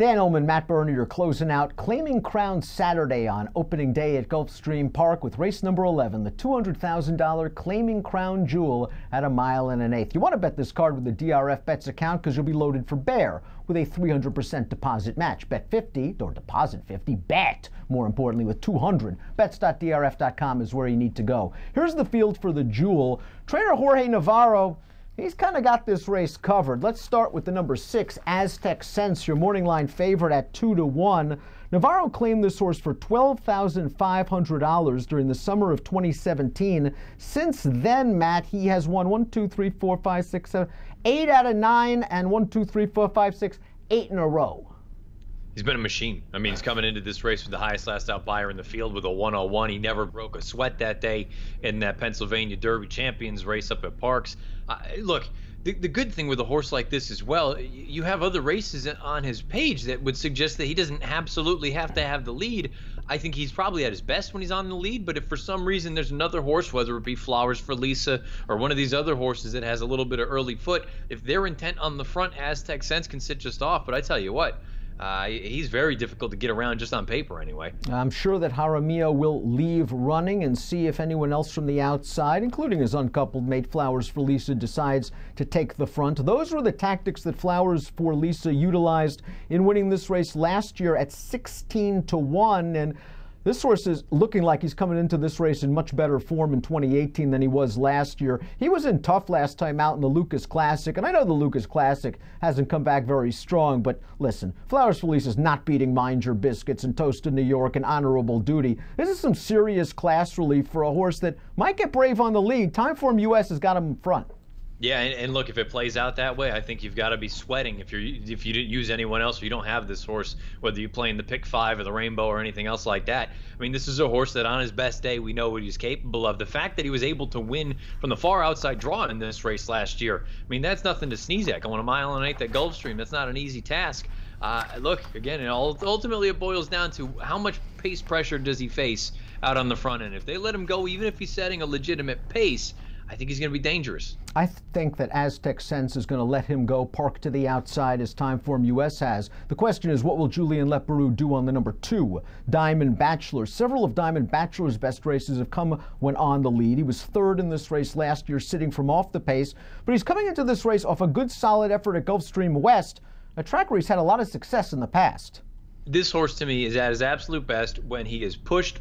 Dan Illman, Matt Bernier closing out Claiming Crown Saturday on opening day at Gulfstream Park with race number 11, the $200,000 Claiming Crown Jewel at 1 1/8. You want to bet this card with the DRF Bets account because you'll be loaded for bear with a 300% deposit match. Bet 50 or deposit 50, bet more importantly with 200. Bets.drf.com is where you need to go. Here's the field for the Jewel. Trainer Jorge Navarro, he's kind of got this race covered. Let's start with the number 6, Aztec Sense, your morning line favorite at 2-1. Navarro claimed this horse for $12,500 during the summer of 2017. Since then, Matt, he has won 8 out of 9, and 8 in a row. He's been a machine. I mean, he's coming into this race with the highest last out buyer in the field with a 101. He never broke a sweat that day in that Pennsylvania Derby Champions race up at Parks. Look, the good thing with a horse like this as well, you have other races on his page that would suggest that he doesn't absolutely have to have the lead. I think he's probably at his best when he's on the lead, but if for some reason there's another horse, whether it be Flowers for Lisa or one of these other horses that has a little bit of early foot, if they're intent on the front, Aztec Sense can sit just off. But I tell you what, he's very difficult to get around just on paper anyway. I'm sure that Jaramillo will leave running and see if anyone else from the outside, including his uncoupled mate Flowers for Lisa, decides to take the front. Those were the tactics that Flowers for Lisa utilized in winning this race last year at 16-1. And this horse is looking like he's coming into this race in much better form in 2018 than he was last year. He was in tough last time out in the Lucas Classic, and I know the Lucas Classic hasn't come back very strong, but listen, Flowers for Lisa's not beating Mind Your Biscuits and Toast to New York and Honorable Duty. This is some serious class relief for a horse that might get brave on the lead. Timeform US has got him in front. Yeah, and look, if it plays out that way, I think you've got to be sweating if you didn't use anyone else or you don't have this horse, whether you play in the pick 5 or the Rainbow or anything else like that. I mean, this is a horse that on his best day we know what he's capable of. The fact that he was able to win from the far outside draw in this race last year, I mean, that's nothing to sneeze at. Going 1 1/8 at Gulfstream, that's not an easy task. Look, again, ultimately it boils down to how much pace pressure does he face out on the front end. If they let him go, even if he's setting a legitimate pace, I think he's going to be dangerous. I think that Aztec Sense is going to let him go park to the outside as Timeform US has. The question is, what will Julien Leparoux do on the number 2, Diamond Bachelor? Several of Diamond Bachelor's best races have come when on the lead. He was 3rd in this race last year, sitting from off the pace, but he's coming into this race off a good solid effort at Gulfstream West, a track where he's had a lot of success in the past. This horse to me is at his absolute best when he is pushed.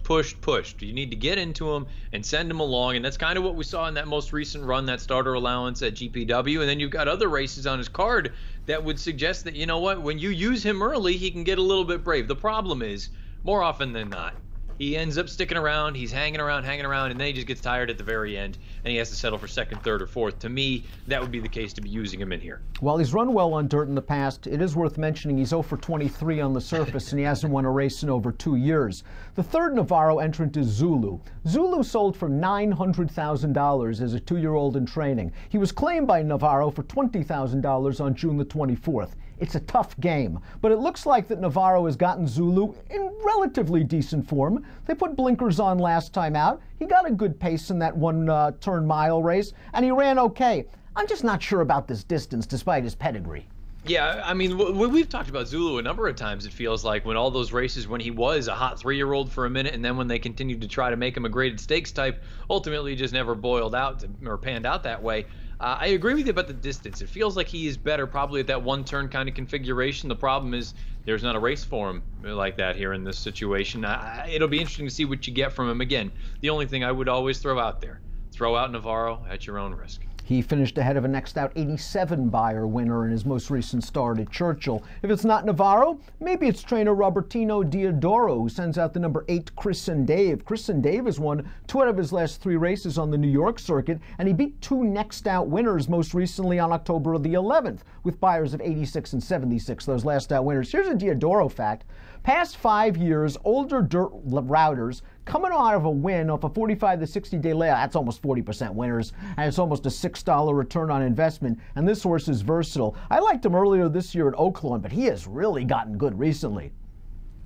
You need to get into him and send him along, and that's kind of what we saw in that most recent run, that starter allowance at GPW. And then you've got other races on his card that would suggest that, you know what, when you use him early, he can get a little bit brave. The problem is, more often than not, he ends up sticking around, he's hanging around, and then he just gets tired at the very end, and he has to settle for 2nd, 3rd, or 4th. To me, that would be the case to be using him in here. While he's run well on dirt in the past, it is worth mentioning he's 0 for 23 on the surface, and he hasn't won a race in over 2 years. The 3rd Navarro entrant is Zulu. Zulu sold for $900,000 as a 2-year-old in training. He was claimed by Navarro for $20,000 on June the 24th. It's a tough game, but it looks like that Navarro has gotten Zulu in relatively decent form. They put blinkers on last time out. He got a good pace in that 1-turn mile race, and he ran okay. I'm just not sure about this distance, despite his pedigree. Yeah, I mean, we've talked about Zulu a number of times, it feels like, when all those races when he was a hot 3-year-old for a minute, and then when they continued to try to make him a graded stakes type, ultimately just never boiled out or panned out that way. I agree with you about the distance. It feels like he is better probably at that 1-turn kind of configuration. The problem is there's not a race for him like that here in this situation. It'll be interesting to see what you get from him. Again, the only thing I would always throw out there, throw out Navarro at your own risk. He finished ahead of a next out 87 buyer winner in his most recent start at Churchill. If it's not Navarro, maybe it's trainer Robertino Diodoro, who sends out the number 8 Chris and Dave. Chris and Dave has won 2 out of his last 3 races on the New York circuit, and he beat 2 next out winners most recently on October the 11th, with buyers of 86 and 76, those last out winners. Here's a Diodoro fact. Past 5 years, older dirt routers coming out of a win off a 45 to 60 day layout, that's almost 40% winners, and it's almost a $6 return on investment, and this horse is versatile. I liked him earlier this year at Oaklawn, but he has really gotten good recently.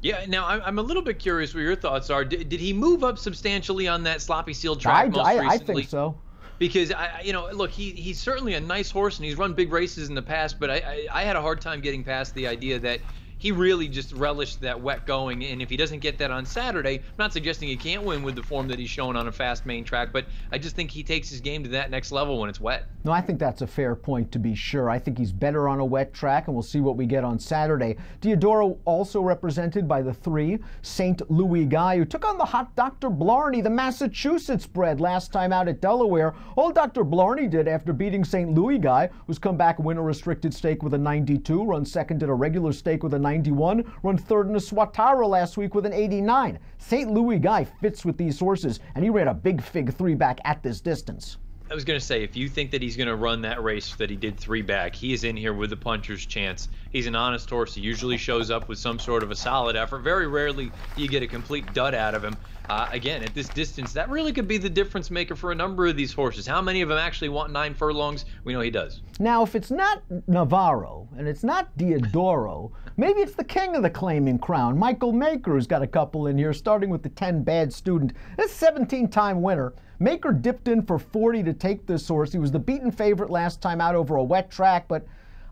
Yeah, now I'm a little bit curious what your thoughts are. Did he move up substantially on that sloppy seal track most recently? I think so. Because, look, he's certainly a nice horse, and he's run big races in the past, but I had a hard time getting past the idea that he really just relished that wet going. And if he doesn't get that on Saturday, I'm not suggesting he can't win with the form that he's shown on a fast main track, but I just think he takes his game to that next level when it's wet. No, I think that's a fair point, to be sure. I think he's better on a wet track, and we'll see what we get on Saturday. Diodoro also represented by the 3, St. Louis guy, who took on the hot Dr. Blarney, the Massachusetts bred, last time out at Delaware. All Dr. Blarney did after beating St. Louis guy was come back and win a restricted stake with a 92, run second at a regular stake with a 91, run third in a Swatara last week with an 89. St. Louis guy fits with these horses, and he ran a big fig 3 back at this distance. I was going to say, if you think that he's going to run that race that he did 3 back, he is in here with the puncher's chance. He's an honest horse. He usually shows up with some sort of a solid effort. Very rarely do you get a complete dud out of him. Again, at this distance, that really could be the difference maker for a number of these horses. How many of them actually want 9 furlongs? We know he does. Now, if it's not Navarro and it's not Diodoro, maybe it's the king of the claiming crown, Michael Maker, who's got a couple in here, starting with the 10 Bad Student. This 17-time winner. Maker dipped in for 40 to take this horse. He was the beaten favorite last time out over a wet track, but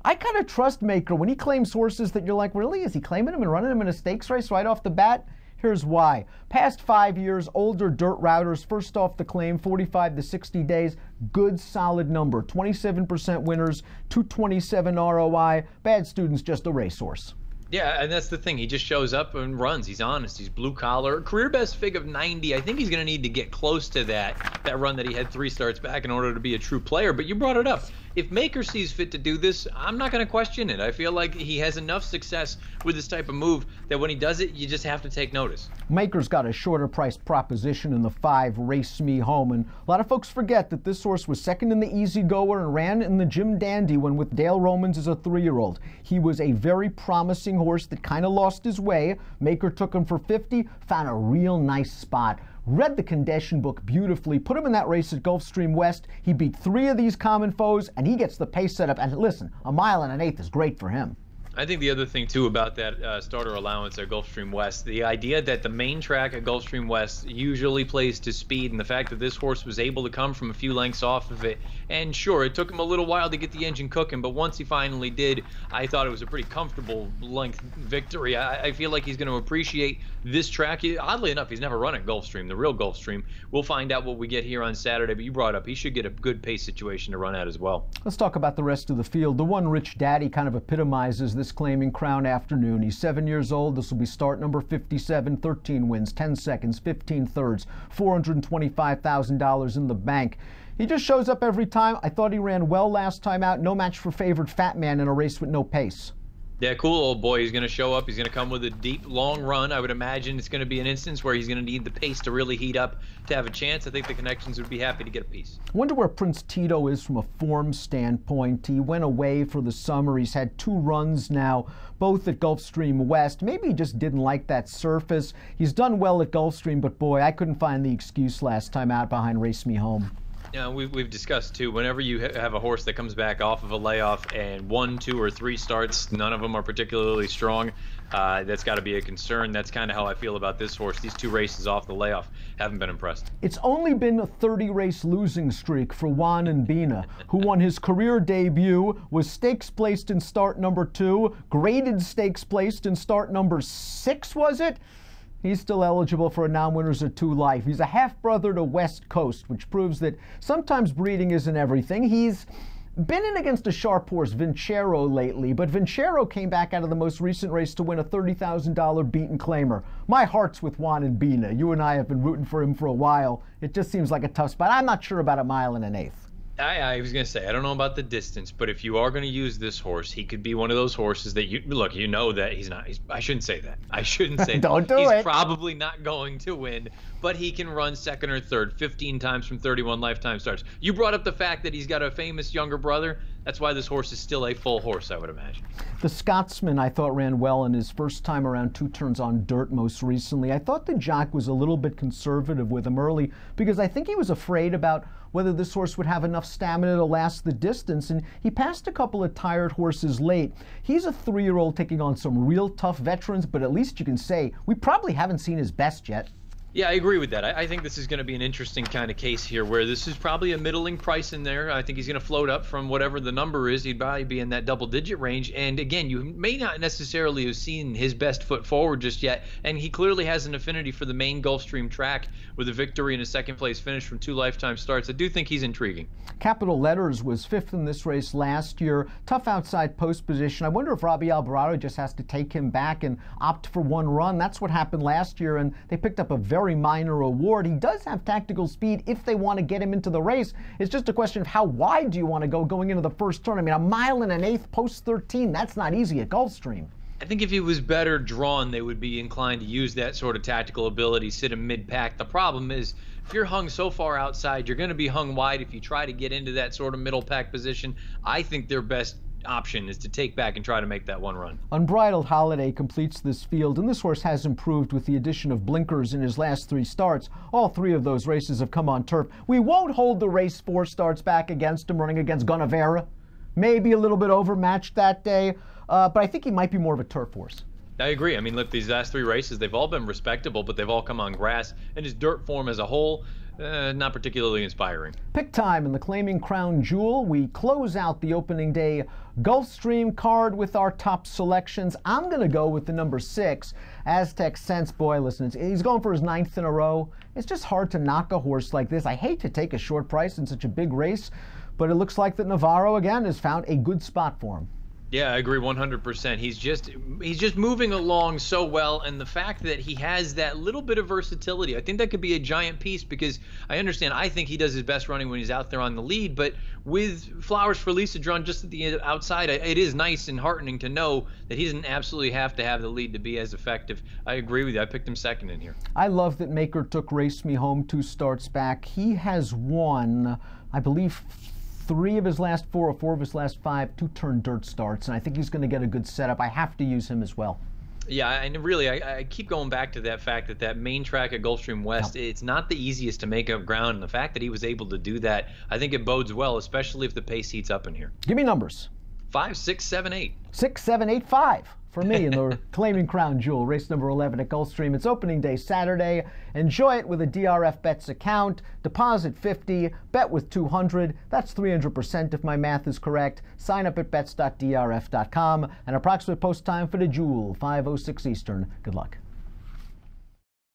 I kind of trust Maker when he claims horses that you're like, really? Is he claiming them and running them in a stakes race right off the bat? Here's why. Past 5 years, older dirt routers, first off the claim, 45 to 60 days, good solid number. 27% winners, 227 ROI. Bad Student's just a racehorse. Yeah, and that's the thing. He just shows up and runs. He's honest. He's blue collar. Career best fig of 90. I think he's going to need to get close to that run that he had 3 starts back in order to be a true player. But you brought it up. If Maker sees fit to do this, I'm not going to question it. I feel like he has enough success with this type of move that when he does it, you just have to take notice. Maker's got a shorter price proposition in the 5 Race Me Home, and a lot of folks forget that this horse was second in the Easy Goer and ran in the Jim Dandy when with Dale Romans as a 3-year-old. He was a very promising horse that kind of lost his way. Maker took him for 50, found a real nice spot. Read the condition book beautifully, put him in that race at Gulfstream West. He beat 3 of these common foes, and he gets the pace set up. And listen, a 1 1/8 is great for him. I think the other thing, too, about that starter allowance at Gulfstream West, the idea that the main track at Gulfstream West usually plays to speed, and the fact that this horse was able to come from a few lengths off of it. And sure, it took him a little while to get the engine cooking, but once he finally did, I thought it was a pretty comfortable length victory. I feel like he's going to appreciate this track. Oddly enough, he's never run at Gulfstream, the real Gulfstream. We'll find out what we get here on Saturday, but you brought up he should get a good pace situation to run at as well. Let's talk about the rest of the field. The one Rich Daddy kind of epitomizes this claiming crown afternoon. He's 7 years old. This will be start number 57, 13 wins, 10 seconds, 15 thirds, $425,000 in the bank. He just shows up every time. I thought he ran well last time out. No match for favored Fat Man in a race with no pace. Yeah, cool old boy. He's going to show up. He's going to come with a deep, long run. I would imagine it's going to be an instance where he's going to need the pace to really heat up to have a chance. I think the Connections would be happy to get a piece. I wonder where Prince Tito is from a form standpoint. He went away for the summer. He's had 2 runs now, both at Gulfstream West. Maybe he just didn't like that surface. He's done well at Gulfstream, but boy, I couldn't find the excuse last time out behind Race Me Home. Yeah, we've discussed too, whenever you have a horse that comes back off of a layoff and 1, 2, or 3 starts, none of them are particularly strong, that's got to be a concern. That's kind of how I feel about this horse. These 2 races off the layoff haven't been impressed. It's only been a 30-race losing streak for Juan and Bina, who won his career debut, was stakes placed in start number 2, graded stakes placed in start number 6, was it? He's still eligible for a non-winners of 2 life. He's a half-brother to West Coast, which proves that sometimes breeding isn't everything. He's been in against a sharp horse, Vincero, lately, but Vincero came back out of the most recent race to win a $30,000 beaten claimer. My heart's with Juan and Bina. You and I have been rooting for him for a while. It just seems like a tough spot. I'm not sure about a 1 1/8. I was going to say, I don't know about the distance, but if you are going to use this horse, he could be one of those horses that you know that he's not. I shouldn't say that. I shouldn't say Don't do it. He's probably not going to win, but he can run second or third 15 times from 31 lifetime starts. You brought up the fact that he's got a famous younger brother. That's why this horse is still a full horse, I would imagine. The Scotsman, I thought, ran well in his first time around 2 turns on dirt most recently. I thought the jock was a little bit conservative with him early because I think he was afraid about whether this horse would have enough stamina to last the distance, and he passed a couple of tired horses late. He's a 3-year-old taking on some real tough veterans, but at least you can say we probably haven't seen his best yet. Yeah, I agree with that. I think this is going to be an interesting kind of case here where this is probably a middling price in there. I think he's going to float up from whatever the number is. He'd probably be in that double-digit range. And again, you may not necessarily have seen his best foot forward just yet. And he clearly has an affinity for the main Gulfstream track with a victory and a second-place finish from 2 lifetime starts. I do think he's intriguing. Capital Letters was 5th in this race last year. Tough outside post position. I wonder if Robbie Alvarado just has to take him back and opt for one run. That's what happened last year, and they picked up a very minor award. He does have tactical speed if they want to get him into the race. It's just a question of how wide do you want to go going into the first turn. I mean, 1 1/8 post 13, that's not easy at Gulfstream. I think if he was better drawn, they would be inclined to use that sort of tactical ability, sit him mid-pack. The problem is, if you're hung so far outside, you're going to be hung wide if you try to get into that sort of middle pack position. I think their best option is to take back and try to make that one run. Unbridled Holiday completes this field, and this horse has improved with the addition of blinkers in his last 3 starts. All 3 of those races have come on turf. We won't hold the race 4 starts back against him, running against Gunnevera. Maybe a little bit overmatched that day, but I think he might be more of a turf horse. I agree. I mean, look, these last 3 races, they've all been respectable, but they've all come on grass. And his dirt form as a whole, not particularly inspiring. Pick time in the Claiming Crown Jewel. We close out the opening day Gulfstream card with our top selections. I'm going to go with the number 6, Aztec Sense. Boy, listen, he's going for his 9th in a row. It's just hard to knock a horse like this. I hate to take a short price in such a big race, but it looks like that Navarro, again, has found a good spot for him. Yeah, I agree 100%. He's just moving along so well, and the fact that he has that little bit of versatility, I think that could be a giant piece, because I think he does his best running when he's out there on the lead, but with Flowers for Lisa drawn just at the outside, it is nice and heartening to know that he doesn't absolutely have to have the lead to be as effective. I agree with you. I picked him 2nd in here. I love that Maker took Race Me Home 2 starts back. He has won, I believe, 3 of his last 4 or 4 of his last 5 2-turn dirt starts, and I think he's going to get a good setup. I have to use him as well. Yeah, and really, I keep going back to that fact that main track at Gulfstream West, it's not the easiest to make up ground, and the fact that he was able to do that, I think it bodes well, especially if the pace heats up in here. Give me numbers. 5, 6, 7, 8. 6, 7, 8, 5 for me in the Claiming Crown Jewel, race number 11 at Gulfstream. It's opening day Saturday. Enjoy it with a DRF Bets account. Deposit 50, bet with 200. That's 300% if my math is correct. Sign up at bets.drf.com. An approximate post time for the Jewel, 5:06 Eastern. Good luck.